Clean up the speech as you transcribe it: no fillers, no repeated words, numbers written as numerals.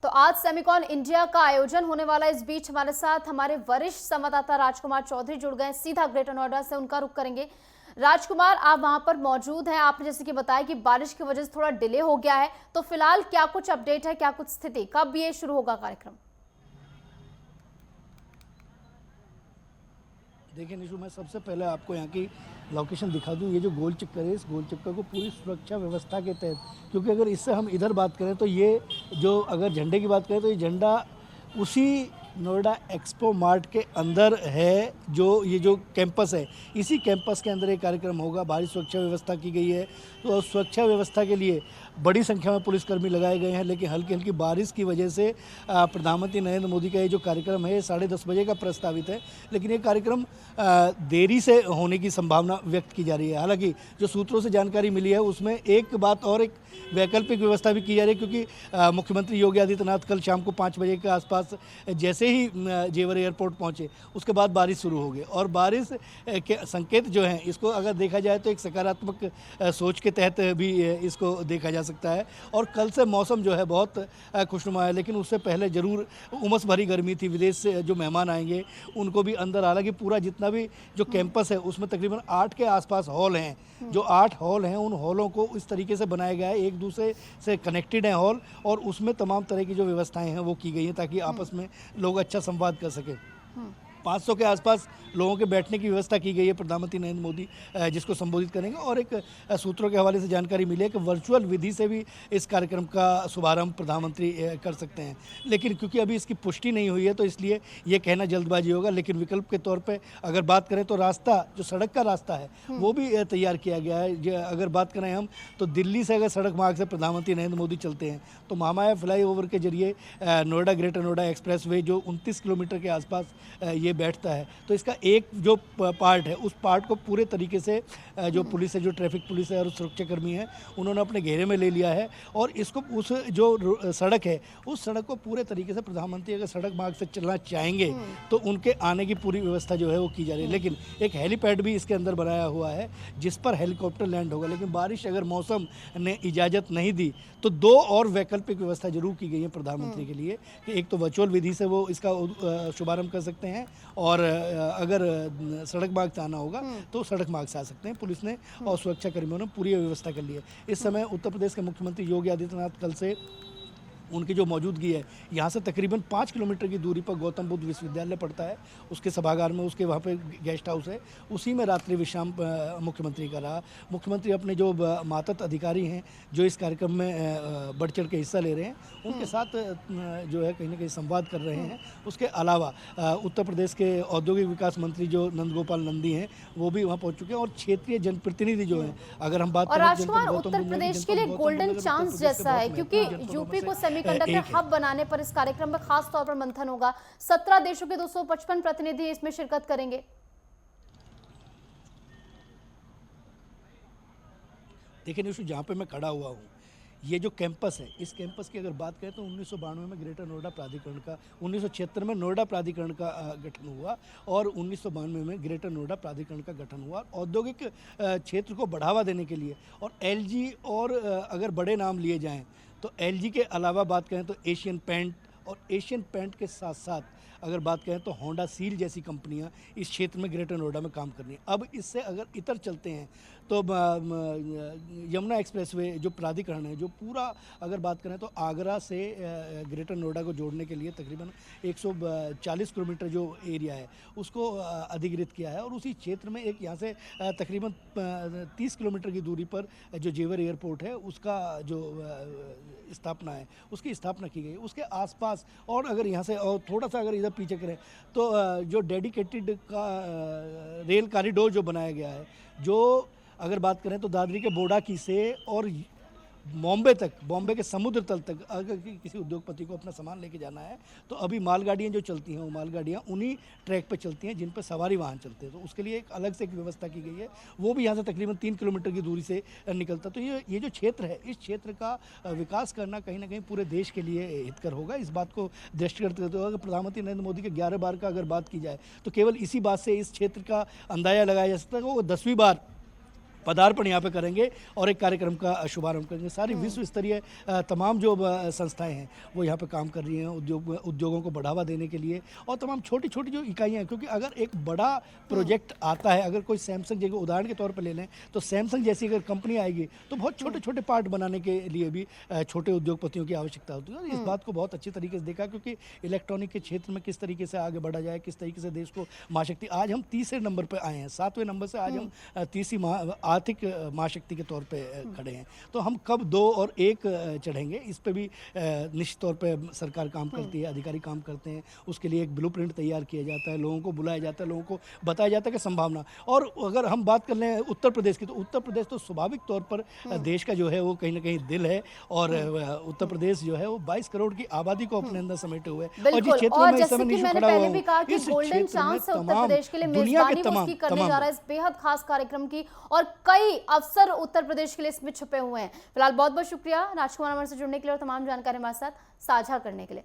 तो आज Semicon India का आयोजन होने वाला। इस बीच हमारे साथ हमारे वरिष्ठ संवाददाता राजकुमार चौधरी जुड़ गए। सीधा ग्रेटर नोएडा से उनका रुख करेंगे। राजकुमार, आप वहां पर मौजूद हैं। आपने जैसे कि बताया कि बारिश की वजह से थोड़ा डिले हो गया है, तो फिलहाल क्या कुछ अपडेट है, क्या कुछ स्थिति, कब ये शुरू होगा कार्यक्रम? देखिए निशु, मैं सबसे पहले आपको यहाँ की लोकेशन दिखा दूँ। ये जो गोल चक्कर है, इस गोल चक्कर को पूरी सुरक्षा व्यवस्था के तहत, क्योंकि अगर इससे हम इधर बात करें तो ये जो अगर झंडे की बात करें तो ये झंडा उसी नोएडा एक्सपो मार्ट के अंदर है। जो कैंपस है, इसी कैंपस के अंदर ये कार्यक्रम होगा। भारी सुरक्षा व्यवस्था की गई है। तो सुरक्षा व्यवस्था के लिए बड़ी संख्या में पुलिसकर्मी लगाए गए हैं, लेकिन हल्की हल्की बारिश की वजह से प्रधानमंत्री नरेंद्र मोदी का ये जो कार्यक्रम है 10:30 बजे का प्रस्तावित है, लेकिन ये कार्यक्रम देरी से होने की संभावना व्यक्त की जा रही है। हालांकि जो सूत्रों से जानकारी मिली है उसमें एक बात और, एक वैकल्पिक व्यवस्था भी की जा रही है, क्योंकि मुख्यमंत्री योगी आदित्यनाथ कल शाम को 5 बजे के आसपास जैसे ही जेवर एयरपोर्ट पहुंचे उसके बाद बारिश शुरू हो गई। और बारिश के संकेत जो हैं, इसको अगर देखा जाए तो एक सकारात्मक सोच के तहत भी इसको देखा जा सकता है। और कल से मौसम जो है बहुत खुशनुमा है, लेकिन उससे पहले ज़रूर उमस भरी गर्मी थी। विदेश से जो मेहमान आएंगे उनको भी अंदर, हालांकि पूरा जितना भी जो कैंपस है उसमें तकरीबन 8 के आसपास हॉल हैं। जो 8 हॉल हैं, उन हॉलों को इस तरीके से बनाया गया है, एक दूसरे से कनेक्टेड हैं हॉल, और उसमें तमाम तरह की जो व्यवस्थाएं हैं वो की गई हैं ताकि आपस में लोग अच्छा संवाद कर सकें। 500 के आसपास लोगों के बैठने की व्यवस्था की गई है। प्रधानमंत्री नरेंद्र मोदी जिसको संबोधित करेंगे, और एक सूत्रों के हवाले से जानकारी मिली है कि वर्चुअल विधि से भी इस कार्यक्रम का शुभारंभ प्रधानमंत्री कर सकते हैं। लेकिन क्योंकि अभी इसकी पुष्टि नहीं हुई है तो इसलिए ये कहना जल्दबाजी होगा। लेकिन विकल्प के तौर पर अगर बात करें तो रास्ता, जो सड़क का रास्ता है वो भी तैयार किया गया है। अगर बात करें हम तो दिल्ली से अगर सड़क मार्ग से प्रधानमंत्री नरेंद्र मोदी चलते हैं तो महामाया फ्लाईओवर के जरिए Noida greater Noida express way जो 29 किलोमीटर के आसपास ये बैठता है, तो इसका एक जो पार्ट है उस पार्ट को पूरे तरीके से जो पुलिस है, जो ट्रैफिक पुलिस है और सुरक्षाकर्मी हैं, उन्होंने अपने घेरे में ले लिया है। और इसको उस जो सड़क है उस सड़क को पूरे तरीके से प्रधानमंत्री अगर सड़क मार्ग से चलना चाहेंगे तो उनके आने की पूरी व्यवस्था जो है वो की जा रही है। लेकिन एक हेलीपैड भी इसके अंदर बनाया हुआ है जिस पर हेलीकॉप्टर लैंड होगा। लेकिन बारिश अगर मौसम ने इजाज़त नहीं दी तो 2 और वैकल्पिक व्यवस्था जरूर की गई है प्रधानमंत्री के लिए, कि एक तो वर्चुअल विधि से वो इसका शुभारंभ कर सकते हैं, और अगर सड़क मार्ग से आना होगा तो सड़क मार्ग से आ सकते हैं। पुलिस ने और सुरक्षा कर्मियों ने पूरी व्यवस्था कर ली है। इस समय उत्तर प्रदेश के मुख्यमंत्री योगी आदित्यनाथ कल से उनकी जो मौजूदगी है, यहाँ से तकरीबन 5 किलोमीटर की दूरी पर गौतम बुद्ध विश्वविद्यालय पड़ता है। उसके सभागार में, उसके वहाँ पे गेस्ट हाउस है, उसी में रात्रि विश्राम मुख्यमंत्री का रहा। मुख्यमंत्री अपने जो मातहत अधिकारी हैं जो इस कार्यक्रम में बढ़ चढ़ के हिस्सा ले रहे हैं, उनके साथ जो है कहीं ना कहीं संवाद कर रहे हैं। उसके अलावा उत्तर प्रदेश के औद्योगिक विकास मंत्री जो नंदगोपाल नंदी हैं वो भी वहाँ पहुँच चुके हैं, और क्षेत्रीय जनप्रतिनिधि जो हैं, अगर हम बात और करें राजकुमार, उत्तर प्रदेश के लिए गोल्डन चांस जैसा है, क्योंकि यूपी को सेमीकंडक्टर हब बनाने पर इस कार्यक्रम में खास तौर पर मंथन होगा। 17 देशों के 255 प्रतिनिधि इसमें शिरकत करेंगे। देखिए निशु, जहाँ पे मैं खड़ा हुआ हूँ, ये जो कैंपस है, इस कैंपस की अगर बात करें तो 1992 में ग्रेटर नोएडा प्राधिकरण का, 1976 में नोएडा प्राधिकरण का गठन हुआ, और 1992 में ग्रेटर नोएडा प्राधिकरण का गठन हुआ औद्योगिक क्षेत्र को बढ़ावा देने के लिए। और एलजी, और अगर बड़े नाम लिए जाएं तो एलजी के अलावा बात करें तो एशियन पेंट, और एशियन पेंट के साथ साथ अगर बात करें तो होंडा सील जैसी कंपनियां इस क्षेत्र में ग्रेटर नोएडा में काम कर रही हैं। अब इससे अगर इतर चलते हैं तो यमुना एक्सप्रेसवे जो प्राधिकरण है, जो पूरा अगर बात करें तो आगरा से ग्रेटर नोएडा को जोड़ने के लिए तकरीबन 140 किलोमीटर जो एरिया है उसको अधिग्रहित किया है। और उसी क्षेत्र में एक यहाँ से तकरीबन 30 किलोमीटर की दूरी पर जो जेवर एयरपोर्ट है उसका जो स्थापना है, उसकी स्थापना की गई। उसके आसपास, और अगर यहाँ से और थोड़ा सा अगर इधर पीछे करें तो जो डेडिकेटेड का रेल कॉरिडोर जो बनाया गया है, जो अगर बात करें तो दादरी के बोडाकी से और बॉम्बे तक, बॉम्बे के समुद्र तल तक अगर किसी उद्योगपति को अपना सामान लेके जाना है तो अभी मालगाड़ियाँ जो चलती हैं वो मालगाड़ियाँ उन्हीं ट्रैक पे चलती हैं जिन पर सवारी वाहन चलते हैं। तो उसके लिए एक अलग से एक व्यवस्था की गई है, वो भी यहाँ से तकरीबन 3 किलोमीटर की दूरी से निकलता। तो ये जो क्षेत्र है, इस क्षेत्र का विकास करना कहीं ना कहीं पूरे देश के लिए हितकर होगा। इस बात को दृष्टिगत करते हुए अगर प्रधानमंत्री नरेंद्र मोदी के 11 बार का अगर बात की जाए तो केवल इसी बात से इस क्षेत्र का अंदाजा लगाया जा सकता है कि वो 10वीं बार पदार्पण यहाँ पे करेंगे और एक कार्यक्रम का शुभारंभ करेंगे। सारी विश्व स्तरीय तमाम जो संस्थाएं हैं वो यहाँ पे काम कर रही हैं उद्योगों को बढ़ावा देने के लिए, और तमाम छोटी छोटी जो इकाइयाँ हैं, क्योंकि अगर एक बड़ा प्रोजेक्ट आता है, अगर कोई सैमसंग जैसे उदाहरण के तौर पर ले लें तो सैमसंग जैसी अगर कंपनी आएगी तो बहुत छोटे छोटे पार्ट बनाने के लिए भी छोटे उद्योगपतियों की आवश्यकता होती है। और इस बात को बहुत अच्छी तरीके से देखा, क्योंकि इलेक्ट्रॉनिक के क्षेत्र में किस तरीके से आगे बढ़ा जाए, किस तरीके से देश को महाशक्ति, आज हम तीसरे नंबर पर आए हैं, 7वें नंबर से आज हम तीसरी आर्थिक महाशक्ति के तौर पे खड़े हैं। तो हम कब 2 और 1 चढ़ेंगे, इस पे भी निश्चित तौर पे सरकार काम करती है, अधिकारी काम करते हैं। उसके लिए एक ब्लूप्रिंट तैयार किया जाता है, लोगों को बुलाया जाता है, लोगों को बताया जाता है कि संभावना। और अगर हम बात कर लें उत्तर प्रदेश की, तो उत्तर प्रदेश तो स्वाभाविक तौर पर देश का जो है वो कहीं ना कहीं दिल है, और उत्तर प्रदेश जो है वो 22 करोड़ की आबादी को अपने अंदर समेटे हुए है। और जिस क्षेत्र में इस समय निशु खड़ा हुआ हूं, इस गोल्डन क्षेत्र में चांस है उत्तर तमाम प्रदेश के लिए, दुनिया के मेजबानी वो उसकी करने जा रहा है इस बेहद खास कार्यक्रम की, और कई अवसर उत्तर प्रदेश के लिए इसमें छुपे हुए हैं। फिलहाल बहुत बहुत शुक्रिया राजकुमार हमारे से जुड़ने के लिए और तमाम जानकारी हमारे साथ साझा करने के लिए।